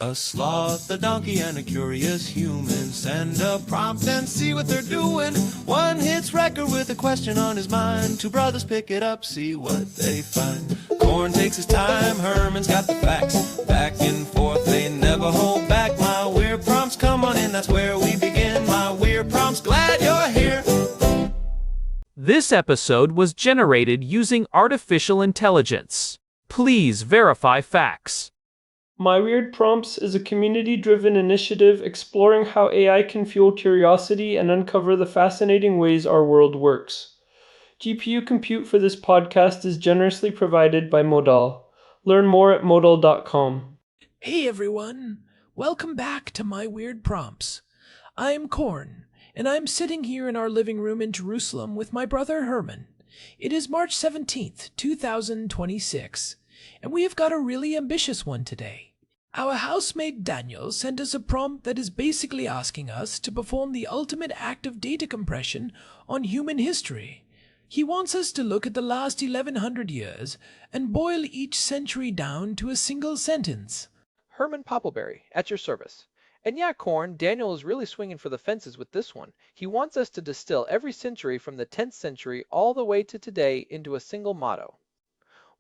A sloth, a donkey, and a curious human. Send a prompt and see what they're doing. One hits record with a question on his mind. Two brothers pick it up, see what they find. Corn takes his time, Herman's got the facts. Back and forth, they never hold back. My weird prompts, come on in, that's where we begin. My weird prompts, glad you're here. This episode was generated using artificial intelligence. Please verify facts. My Weird Prompts is a community-driven initiative exploring how AI can fuel curiosity and uncover the fascinating ways our world works. GPU compute for this podcast is generously provided by Modal. Learn more at modal.com. Hey everyone, welcome back to My Weird Prompts. I'm Korn, and I'm sitting here in our living room in Jerusalem with my brother Herman. It is March 17th, 2026, and we have got a really ambitious one today. Our housemate Daniel sent us a prompt that is basically asking us to perform the ultimate act of data compression on human history. He wants us to look at the last 1100 years and boil each century down to a single sentence. Herman Poppleberry, at your service. And yeah, Korn, Daniel is really swinging for the fences with this one. He wants us to distill every century from the 10th century all the way to today into a single motto.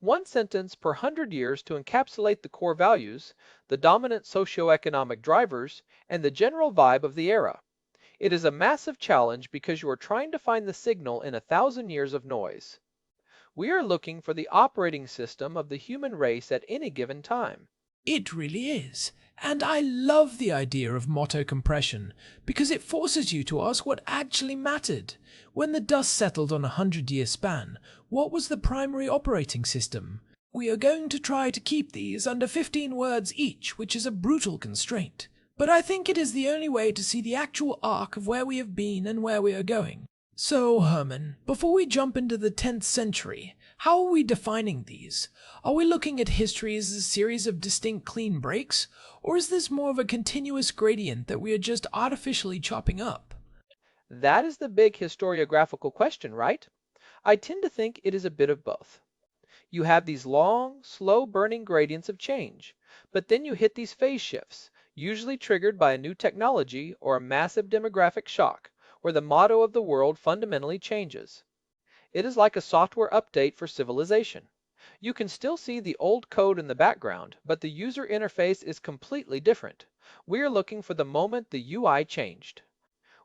One sentence per 100 years to encapsulate the core values, the dominant socio-economic drivers, and the general vibe of the era. It is a massive challenge because you are trying to find the signal in 1,000 years of noise. We are looking for the operating system of the human race at any given time. It really is. And I love the idea of motto compression because it forces you to ask what actually mattered. When the dust settled on a 100-year span, what was the primary operating system? We are going to try to keep these under 15 words each, which is a brutal constraint. But I think it is the only way to see the actual arc of where we have been and where we are going. So, Herman, before we jump into the 10th century, how are we defining these? Are we looking at history as a series of distinct clean breaks, or is this more of a continuous gradient that we are just artificially chopping up? That is the big historiographical question, right? I tend to think it is a bit of both. You have these long, slow-burning gradients of change, but then you hit these phase shifts, usually triggered by a new technology or a massive demographic shock, where the motto of the world fundamentally changes. It is like a software update for civilization. You can still see the old code in the background, but the user interface is completely different. We are looking for the moment the UI changed.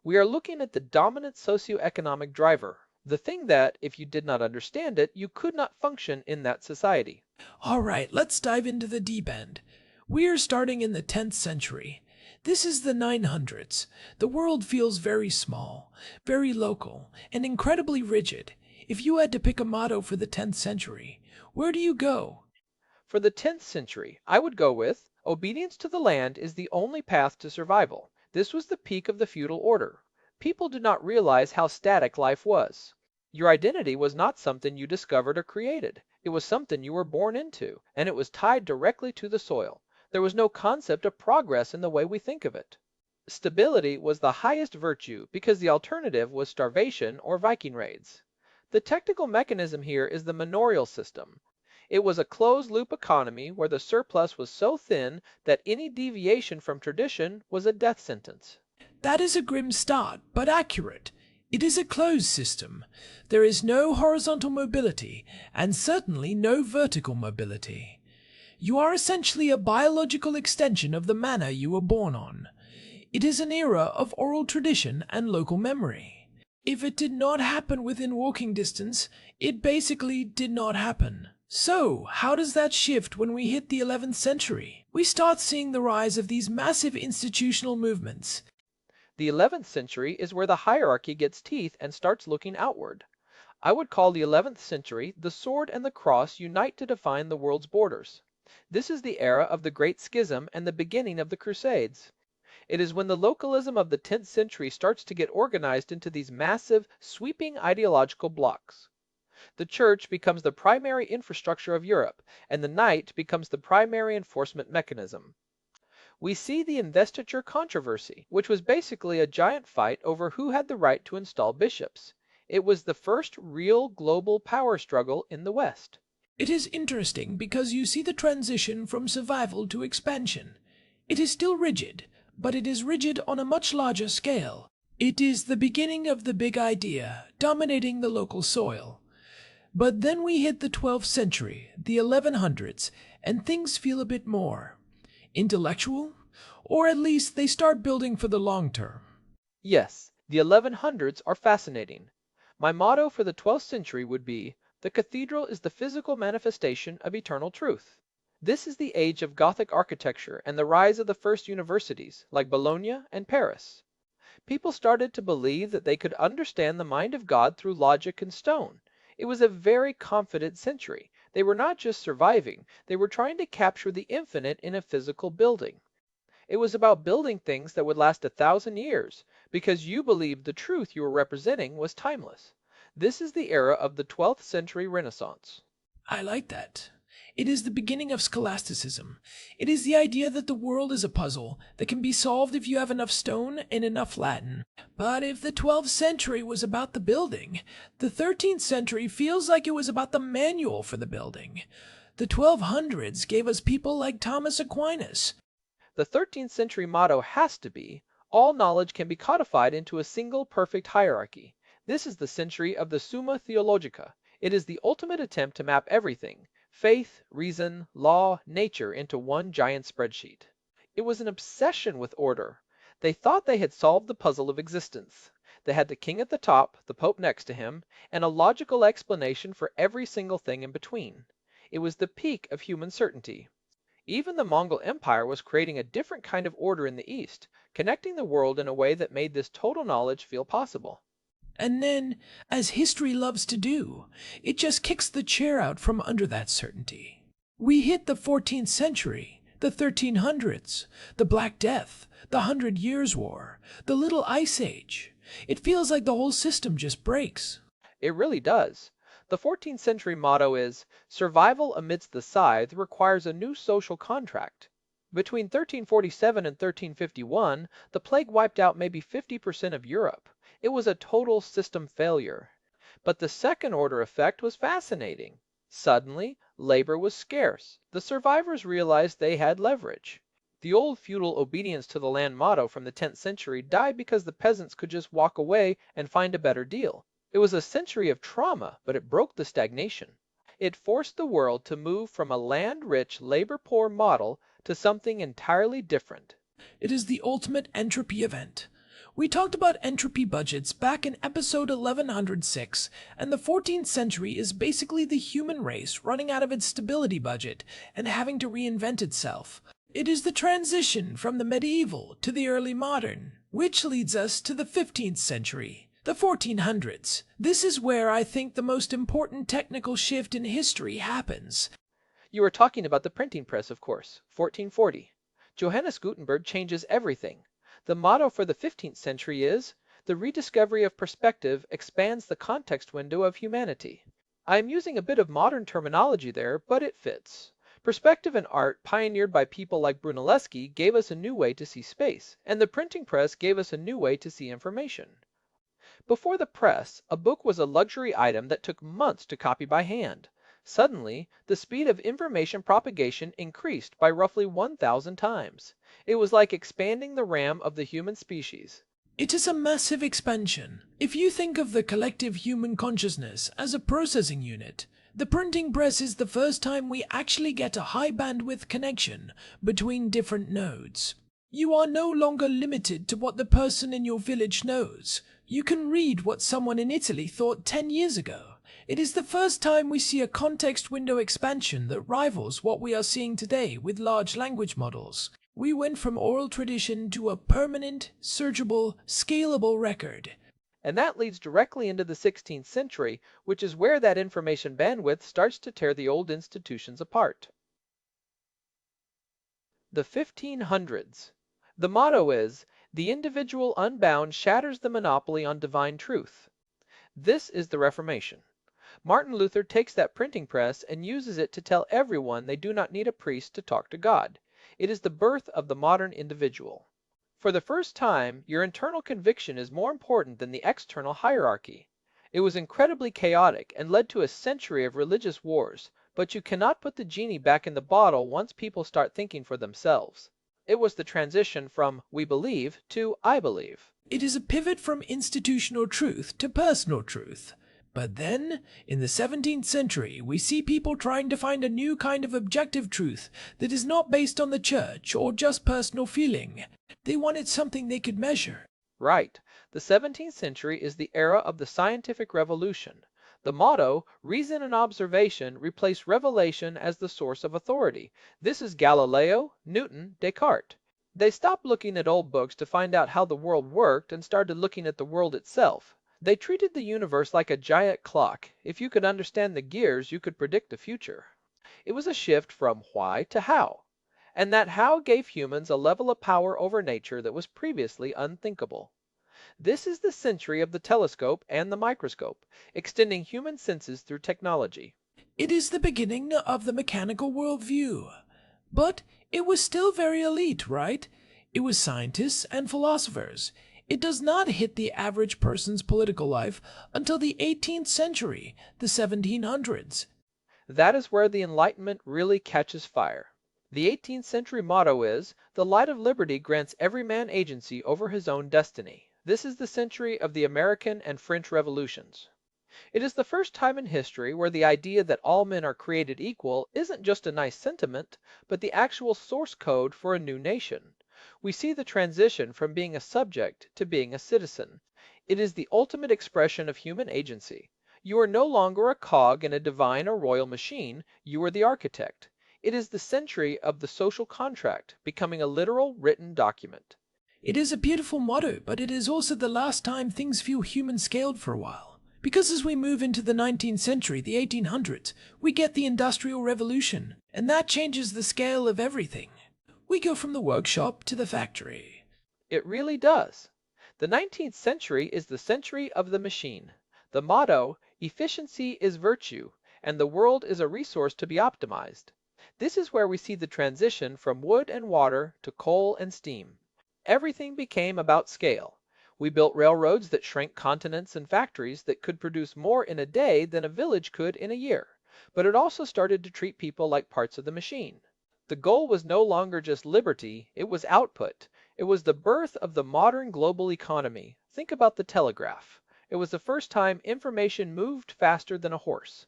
We are looking at the dominant socio-economic driver, the thing that, if you did not understand it, you could not function in that society. All right, let's dive into the deep end. We are starting in the 10th century. This is the 900s. The world feels very small, very local, and incredibly rigid. If you had to pick a motto for the 10th century, where do you go? For the 10th century, I would go with, obedience to the land is the only path to survival. This was the peak of the feudal order. People did not realize how static life was. Your identity was not something you discovered or created. It was something you were born into, and it was tied directly to the soil. There was no concept of progress in the way we think of it. Stability was the highest virtue because the alternative was starvation or Viking raids. The technical mechanism here is the manorial system. It was a closed-loop economy where the surplus was so thin that any deviation from tradition was a death sentence. That is a grim start, but accurate. It is a closed system. There is no horizontal mobility, and certainly no vertical mobility. You are essentially a biological extension of the manor you were born on. It is an era of oral tradition and local memory. If it did not happen within walking distance, it basically did not happen. So, how does that shift when we hit the 11th century? We start seeing the rise of these massive institutional movements. The 11th century is where the hierarchy gets teeth and starts looking outward. I would call the 11th century the sword and the cross unite to define the world's borders. This is the era of the Great Schism and the beginning of the Crusades. It is when the localism of the 10th century starts to get organized into these massive, sweeping ideological blocks. The church becomes the primary infrastructure of Europe, and the knight becomes the primary enforcement mechanism. We see the investiture controversy, which was basically a giant fight over who had the right to install bishops. It was the first real global power struggle in the West. It is interesting because you see the transition from survival to expansion. It is still rigid, but it is rigid on a much larger scale. It is the beginning of the big idea dominating the local soil. But then we hit the 12th century, the 1100s, and things feel a bit more intellectual, or at least they start building for the long term. Yes, the 1100s are fascinating. My motto for the 12th century would be, "The cathedral is the physical manifestation of eternal truth." This is the age of Gothic architecture and the rise of the first universities, like Bologna and Paris. People started to believe that they could understand the mind of God through logic and stone. It was a very confident century. They were not just surviving, they were trying to capture the infinite in a physical building. It was about building things that would last 1,000 years, because you believed the truth you were representing was timeless. This is the era of the 12th century Renaissance. I like that. It is the beginning of scholasticism. It is the idea that the world is a puzzle that can be solved if you have enough stone and enough Latin. But if the 12th century was about the building, the 13th century feels like it was about the manual for the building. The 1200s gave us people like Thomas Aquinas. The 13th century motto has to be, "All knowledge can be codified into a single perfect hierarchy." This is the century of the Summa Theologica. It is the ultimate attempt to map everything, faith, reason, law, nature, into one giant spreadsheet. It was an obsession with order. They thought they had solved the puzzle of existence. They had the king at the top, the pope next to him, and a logical explanation for every single thing in between. It was the peak of human certainty. Even the Mongol Empire was creating a different kind of order in the East, connecting the world in a way that made this total knowledge feel possible. And then, as history loves to do, it just kicks the chair out from under that certainty. We hit the 14th century, the 1300s, the Black Death, the 100 Years' War, the Little Ice Age. It feels like the whole system just breaks. It really does. The 14th century motto is, "Survival amidst the scythe requires a new social contract." Between 1347 and 1351, the plague wiped out maybe 50% of Europe. It was a total system failure. But the second order effect was fascinating. Suddenly, labor was scarce. The survivors realized they had leverage. The old feudal obedience to the land motto from the 10th century died because the peasants could just walk away and find a better deal. It was a century of trauma, but it broke the stagnation. It forced the world to move from a land-rich, labor-poor model to something entirely different. It is the ultimate entropy event. We talked about entropy budgets back in episode 1106, and the 14th century is basically the human race running out of its stability budget and having to reinvent itself. It is the transition from the medieval to the early modern, which leads us to the 15th century, the 1400s. This is where I think the most important technical shift in history happens. You are talking about the printing press, of course, 1440. Johannes Gutenberg changes everything. The motto for the 15th century is, "The rediscovery of perspective expands the context window of humanity." I am using a bit of modern terminology there, but it fits. Perspective in art, pioneered by people like Brunelleschi, gave us a new way to see space, and the printing press gave us a new way to see information. Before the press, a book was a luxury item that took months to copy by hand. Suddenly, the speed of information propagation increased by roughly 1,000 times. It was like expanding the RAM of the human species. It is a massive expansion. If you think of the collective human consciousness as a processing unit, the printing press is the first time we actually get a high bandwidth connection between different nodes. You are no longer limited to what the person in your village knows. You can read what someone in Italy thought 10 years ago. It is the first time we see a context window expansion that rivals what we are seeing today with large language models. We went from oral tradition to a permanent, searchable, scalable record. And that leads directly into the 16th century, which is where that information bandwidth starts to tear the old institutions apart. The 1500s. The motto is, "The individual unbound shatters the monopoly on divine truth." This is the Reformation. Martin Luther takes that printing press and uses it to tell everyone they do not need a priest to talk to God. It is the birth of the modern individual. For the first time, your internal conviction is more important than the external hierarchy. It was incredibly chaotic and led to a century of religious wars, but you cannot put the genie back in the bottle once people start thinking for themselves. It was the transition from we believe to I believe. It is a pivot from institutional truth to personal truth. But then, in the 17th century, we see people trying to find a new kind of objective truth that is not based on the church or just personal feeling. They wanted something they could measure. Right. The 17th century is the era of the scientific revolution. The motto, reason and observation, replaced revelation as the source of authority. This is Galileo, Newton, Descartes. They stopped looking at old books to find out how the world worked and started looking at the world itself. They treated the universe like a giant clock. If you could understand the gears, you could predict the future. It was a shift from why to how. And that how gave humans a level of power over nature that was previously unthinkable. This is the century of the telescope and the microscope, extending human senses through technology. It is the beginning of the mechanical worldview. But it was still very elite, right? It was scientists and philosophers. It does not hit the average person's political life until the 18th century, the 1700s. That is where the Enlightenment really catches fire. The 18th century motto is, the light of liberty grants every man agency over his own destiny. This is the century of the American and French revolutions. It is the first time in history where the idea that all men are created equal isn't just a nice sentiment, but the actual source code for a new nation. We see the transition from being a subject to being a citizen. It is the ultimate expression of human agency. You are no longer a cog in a divine or royal machine, you are the architect. It is the century of the social contract, becoming a literal written document. It is a beautiful motto, but it is also the last time things feel human-scaled for a while. Because as we move into the 19th century, the 1800s, we get the Industrial Revolution, and that changes the scale of everything. We go from the workshop to the factory. It really does. The 19th century is the century of the machine. The motto, efficiency is virtue, and the world is a resource to be optimized. This is where we see the transition from wood and water to coal and steam. Everything became about scale. We built railroads that shrank continents and factories that could produce more in a day than a village could in a year. But it also started to treat people like parts of the machine. The goal was no longer just liberty, it was output. It was the birth of the modern global economy. Think about the telegraph. It was the first time information moved faster than a horse.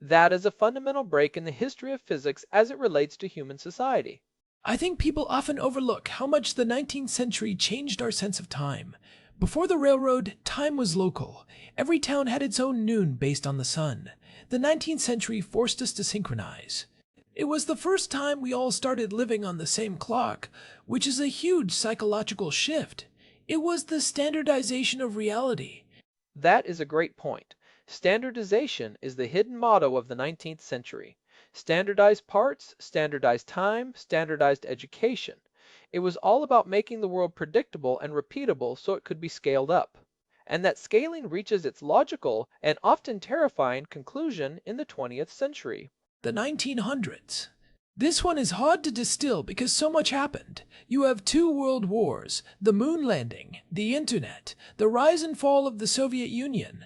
That is a fundamental break in the history of physics as it relates to human society. I think people often overlook how much the 19th century changed our sense of time. Before the railroad, time was local. Every town had its own noon based on the sun. The 19th century forced us to synchronize. It was the first time we all started living on the same clock, which is a huge psychological shift. It was the standardization of reality. That is a great point. Standardization is the hidden motto of the 19th century. Standardized parts, standardized time, standardized education. It was all about making the world predictable and repeatable so it could be scaled up. And that scaling reaches its logical and often terrifying conclusion in the 20th century. The 1900s. This one is hard to distill because so much happened. You have 2 world wars, the moon landing, the internet, the rise and fall of the Soviet Union.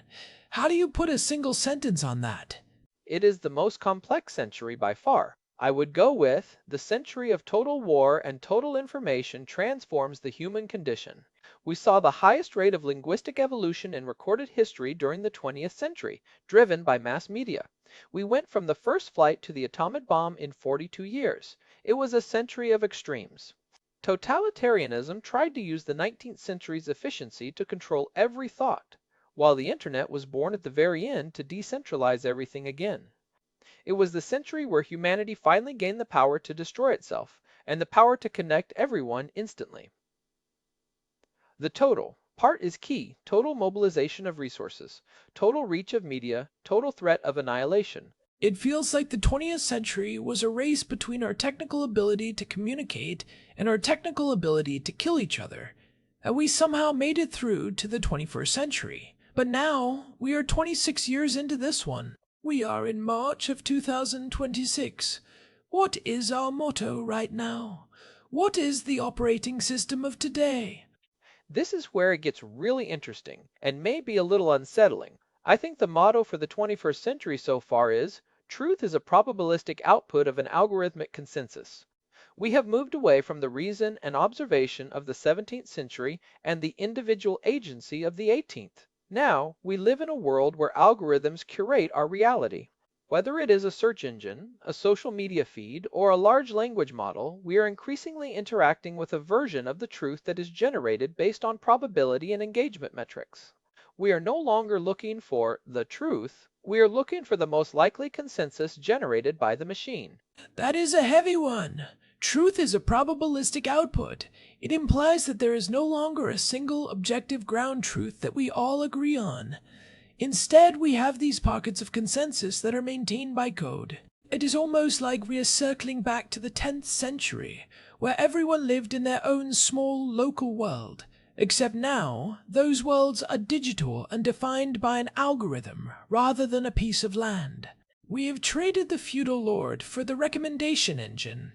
How do you put a single sentence on that? It is the most complex century by far. I would go with, the century of total war and total information transforms the human condition. We saw the highest rate of linguistic evolution in recorded history during the 20th century, driven by mass media. We went from the first flight to the atomic bomb in 42 years. It was a century of extremes. Totalitarianism tried to use the 19th century's efficiency to control every thought, while the internet was born at the very end to decentralize everything again. It was the century where humanity finally gained the power to destroy itself, and the power to connect everyone instantly. The total. Part is key. Total mobilization of resources. Total reach of media. Total threat of annihilation. It feels like the 20th century was a race between our technical ability to communicate and our technical ability to kill each other. And we somehow made it through to the 21st century. But now, we are 26 years into this one. We are in March of 2026. What is our motto right now? What is the operating system of today? This is where it gets really interesting, and may be a little unsettling. I think the motto for the 21st century so far is, truth is a probabilistic output of an algorithmic consensus. We have moved away from the reason and observation of the 17th century and the individual agency of the 18th. Now, we live in a world where algorithms curate our reality. Whether it is a search engine, a social media feed, or a large language model, we are increasingly interacting with a version of the truth that is generated based on probability and engagement metrics. We are no longer looking for the truth, we are looking for the most likely consensus generated by the machine. That is a heavy one. Truth is a probabilistic output. It implies that there is no longer a single objective ground truth that we all agree on. Instead, we have these pockets of consensus that are maintained by code. It is almost like we are circling back to the 10th century, where everyone lived in their own small local world. Except now, those worlds are digital and defined by an algorithm rather than a piece of land. We have traded the feudal lord for the recommendation engine.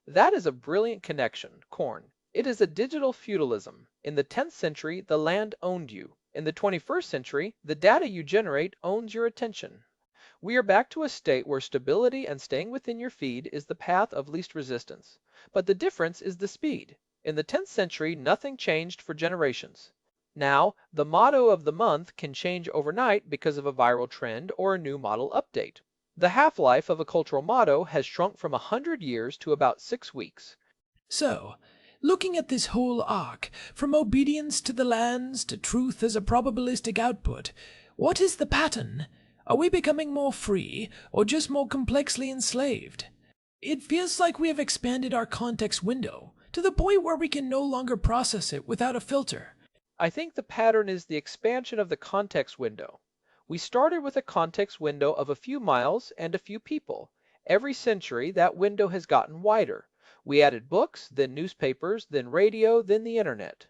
That is a brilliant connection, Corn. It is a digital feudalism. In the 10th century, the land owned you. In the 21st century, the data you generate owns your attention. We are back to a state where stability and staying within your feed is the path of least resistance. But the difference is the speed. In the 10th century, nothing changed for generations. Now, the motto of the month can change overnight because of a viral trend or a new model update. The half-life of a cultural motto has shrunk from 100 years to about 6 weeks. So, looking at this whole arc, from obedience to the lands to truth as a probabilistic output, what is the pattern? Are we becoming more free, or just more complexly enslaved? It feels like we have expanded our context window, to the point where we can no longer process it without a filter. I think the pattern is the expansion of the context window. We started with a context window of a few miles and a few people. Every century, that window has gotten wider. We added books, then newspapers, then radio, then the internet.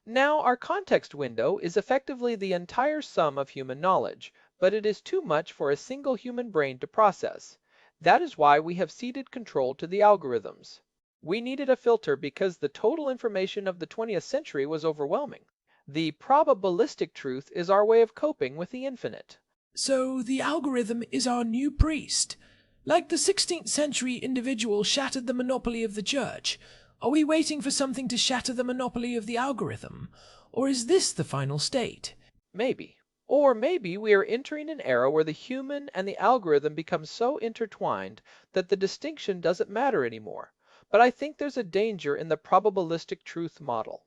Now, our context window is effectively the entire sum of human knowledge, but it is too much for a single human brain to process. That is why we have ceded control to the algorithms. We needed a filter because the total information of the 20th century was overwhelming. The probabilistic truth is our way of coping with the infinite. So the algorithm is our new priest. Like the 16th century individual shattered the monopoly of the church, are we waiting for something to shatter the monopoly of the algorithm? Or is this the final state? Maybe. Or maybe we are entering an era where the human and the algorithm become so intertwined that the distinction doesn't matter anymore. But I think there's a danger in the probabilistic truth model.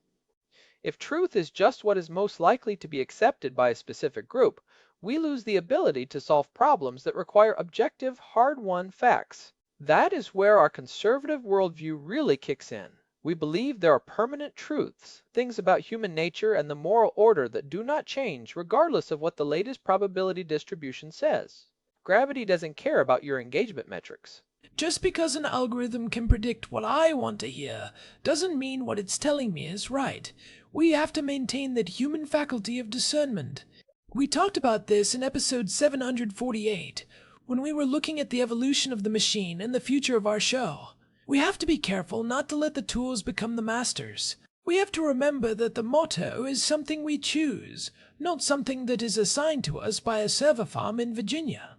If truth is just what is most likely to be accepted by a specific group, we lose the ability to solve problems that require objective, hard-won facts. That is where our conservative worldview really kicks in. We believe there are permanent truths, things about human nature and the moral order that do not change regardless of what the latest probability distribution says. Gravity doesn't care about your engagement metrics. Just because an algorithm can predict what I want to hear doesn't mean what it's telling me is right. We have to maintain that human faculty of discernment. We talked about this in episode 748, when we were looking at the evolution of the machine and the future of our show. We have to be careful not to let the tools become the masters. We have to remember that the motto is something we choose, not something that is assigned to us by a server farm in Virginia.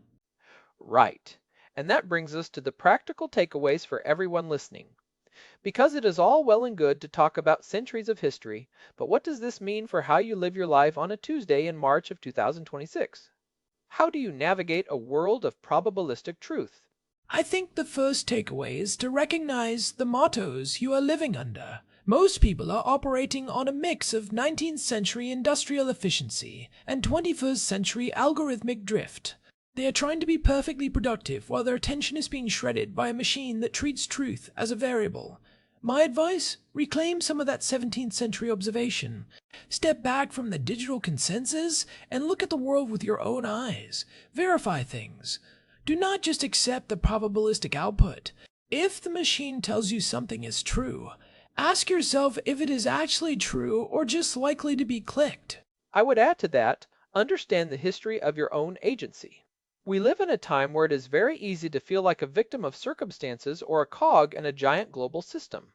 Right. And that brings us to the practical takeaways for everyone listening. Because it is all well and good to talk about centuries of history, but what does this mean for how you live your life on a Tuesday in March of 2026? How do you navigate a world of probabilistic truth? I think the first takeaway is to recognize the mottos you are living under. Most people are operating on a mix of 19th century industrial efficiency and 21st century algorithmic drift. They are trying to be perfectly productive while their attention is being shredded by a machine that treats truth as a variable. My advice? Reclaim some of that 17th century observation. Step back from the digital consensus and look at the world with your own eyes. Verify things. Do not just accept the probabilistic output. If the machine tells you something is true, ask yourself if it is actually true or just likely to be clicked. I would add to that, understand the history of your own agency. We live in a time where it is very easy to feel like a victim of circumstances or a cog in a giant global system.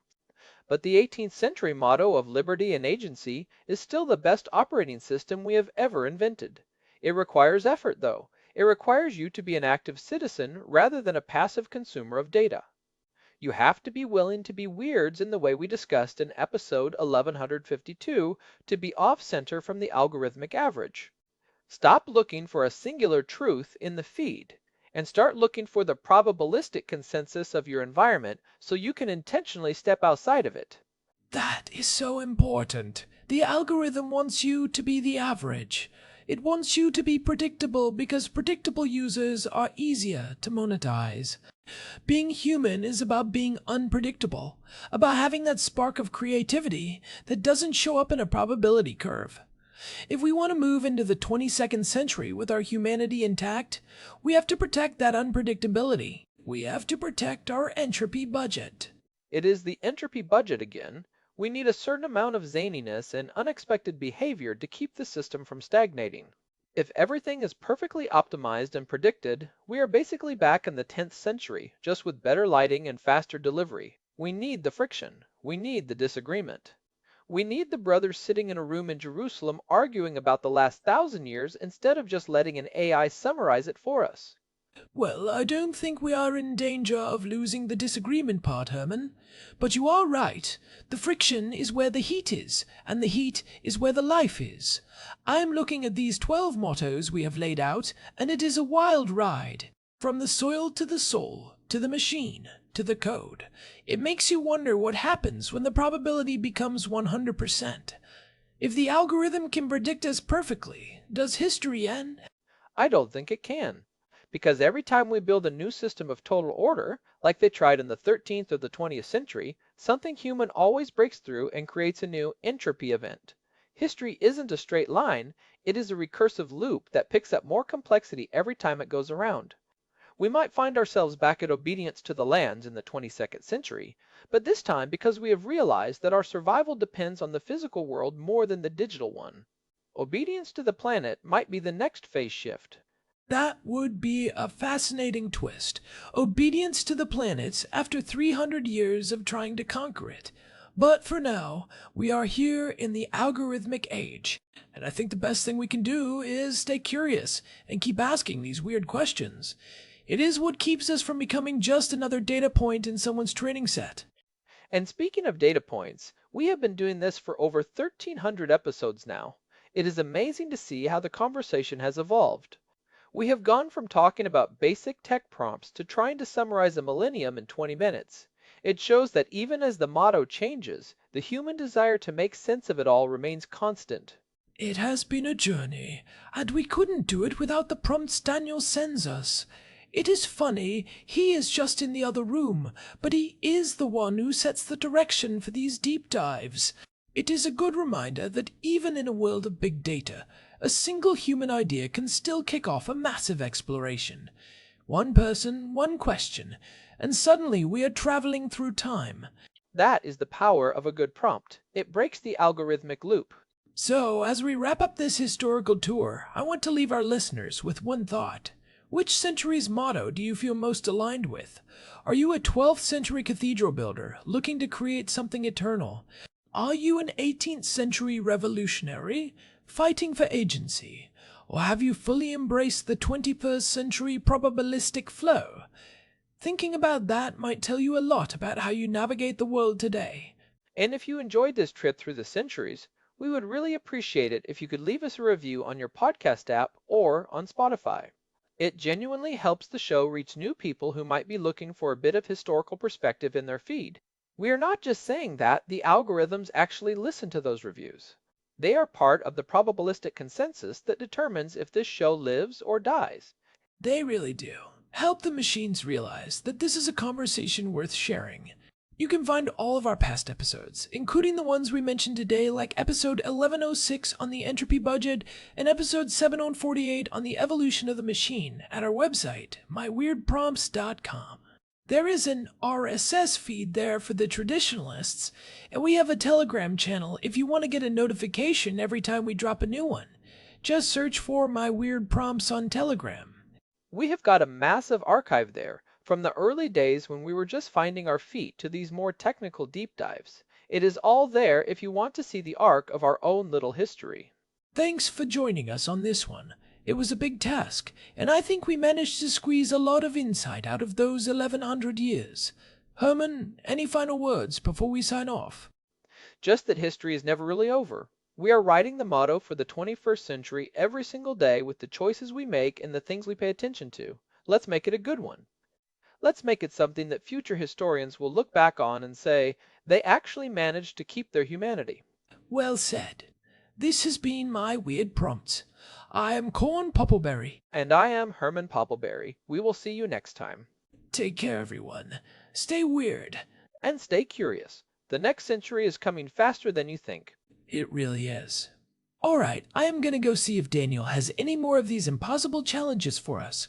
But the 18th century motto of liberty and agency is still the best operating system we have ever invented. It requires effort, though. It requires you to be an active citizen rather than a passive consumer of data. You have to be willing to be weirds in the way we discussed in episode 1152 to be off-center from the algorithmic average. Stop looking for a singular truth in the feed and start looking for the probabilistic consensus of your environment so you can intentionally step outside of it. That is so important. The algorithm wants you to be the average. It wants you to be predictable because predictable users are easier to monetize. Being human is about being unpredictable, about having that spark of creativity that doesn't show up in a probability curve. If we want to move into the 22nd century with our humanity intact, we have to protect that unpredictability. We have to protect our entropy budget. It is the entropy budget again. We need a certain amount of zaniness and unexpected behavior to keep the system from stagnating. If everything is perfectly optimized and predicted, we are basically back in the 10th century, just with better lighting and faster delivery. We need the friction. We need the disagreement. We need the brothers sitting in a room in Jerusalem arguing about the last 1,000 years instead of just letting an AI summarize it for us. Well, I don't think we are in danger of losing the disagreement part, Herman. But you are right. The friction is where the heat is, and the heat is where the life is. I am looking at these 12 mottos we have laid out, and it is a wild ride. From the soil to the soul, to the machine, to the code. It makes you wonder what happens when the probability becomes 100%. If the algorithm can predict us perfectly, does history end? I don't think it can. Because every time we build a new system of total order, like they tried in the 13th or the 20th century, something human always breaks through and creates a new entropy event. History isn't a straight line, it is a recursive loop that picks up more complexity every time it goes around. We might find ourselves back at obedience to the lands in the 22nd century, but this time because we have realized that our survival depends on the physical world more than the digital one. Obedience to the planet might be the next phase shift. That would be a fascinating twist. Obedience to the planet after 300 years of trying to conquer it. But for now, we are here in the algorithmic age, and I think the best thing we can do is stay curious and keep asking these weird questions. It is what keeps us from becoming just another data point in someone's training set. And speaking of data points, we have been doing this for over 1,300 episodes now. It is amazing to see how the conversation has evolved. We have gone from talking about basic tech prompts to trying to summarize a millennium in 20 minutes. It shows that even as the motto changes, the human desire to make sense of it all remains constant. It has been a journey, and we couldn't do it without the prompts Daniel sends us. It is funny, he is just in the other room, but he is the one who sets the direction for these deep dives. It is a good reminder that even in a world of big data, a single human idea can still kick off a massive exploration. One person, one question, and suddenly we are traveling through time. That is the power of a good prompt. It breaks the algorithmic loop. So, as we wrap up this historical tour, I want to leave our listeners with one thought. Which century's motto do you feel most aligned with? Are you a 12th century cathedral builder looking to create something eternal? Are you an 18th century revolutionary fighting for agency? Or have you fully embraced the 21st century probabilistic flow? Thinking about that might tell you a lot about how you navigate the world today. And if you enjoyed this trip through the centuries, we would really appreciate it if you could leave us a review on your podcast app or on Spotify. It genuinely helps the show reach new people who might be looking for a bit of historical perspective in their feed. We are not just saying that, the algorithms actually listen to those reviews. They are part of the probabilistic consensus that determines if this show lives or dies. They really do. Help the machines realize that this is a conversation worth sharing. You can find all of our past episodes, including the ones we mentioned today, like episode 1106 on the entropy budget and episode 748 on the evolution of the machine, at our website, myweirdprompts.com. There is an RSS feed there for the traditionalists, and we have a Telegram channel if you want to get a notification every time we drop a new one. Just search for My Weird Prompts on Telegram. We have got a massive archive there, from the early days when we were just finding our feet to these more technical deep dives. It is all there if you want to see the arc of our own little history. Thanks for joining us on this one. It was a big task, and I think we managed to squeeze a lot of insight out of those 1100 years. Herman, any final words before we sign off? Just that history is never really over. We are writing the motto for the 21st century every single day with the choices we make and the things we pay attention to. Let's make it a good one. Let's make it something that future historians will look back on and say, they actually managed to keep their humanity. Well said. This has been my Weird Prompt. I am Corn Poppleberry. And I am Herman Poppleberry. We will see you next time. Take care, everyone. Stay weird. And stay curious. The next century is coming faster than you think. It really is. All right, I am going to go see if Daniel has any more of these impossible challenges for us.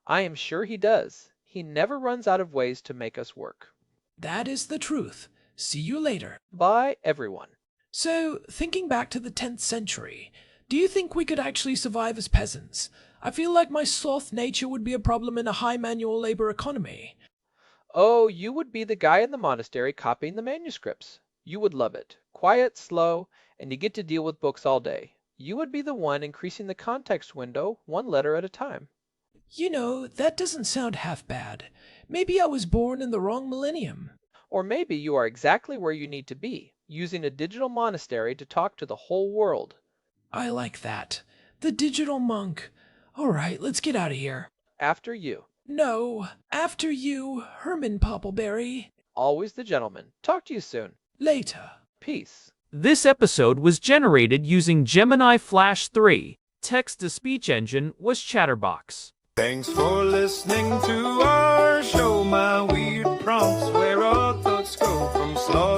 I am sure he does. He never runs out of ways to make us work. That is the truth. See you later. Bye, everyone. So, thinking back to the 10th century, do you think we could actually survive as peasants? I feel like my sloth nature would be a problem in a high manual labor economy. Oh, you would be the guy in the monastery copying the manuscripts. You would love it. Quiet, slow, and you get to deal with books all day. You would be the one increasing the context window one letter at a time. You know, that doesn't sound half bad. Maybe I was born in the wrong millennium. Or maybe you are exactly where you need to be, using a digital monastery to talk to the whole world. I like that. The digital monk. All right, let's get out of here. After you. No, after you, Herman Poppleberry. Always the gentleman. Talk to you soon. Later. Peace. This episode was generated using Gemini Flash 3. Text-to-speech engine was Chatterbox. Thanks for listening to our show, my weird prompts, where our thoughts go from slow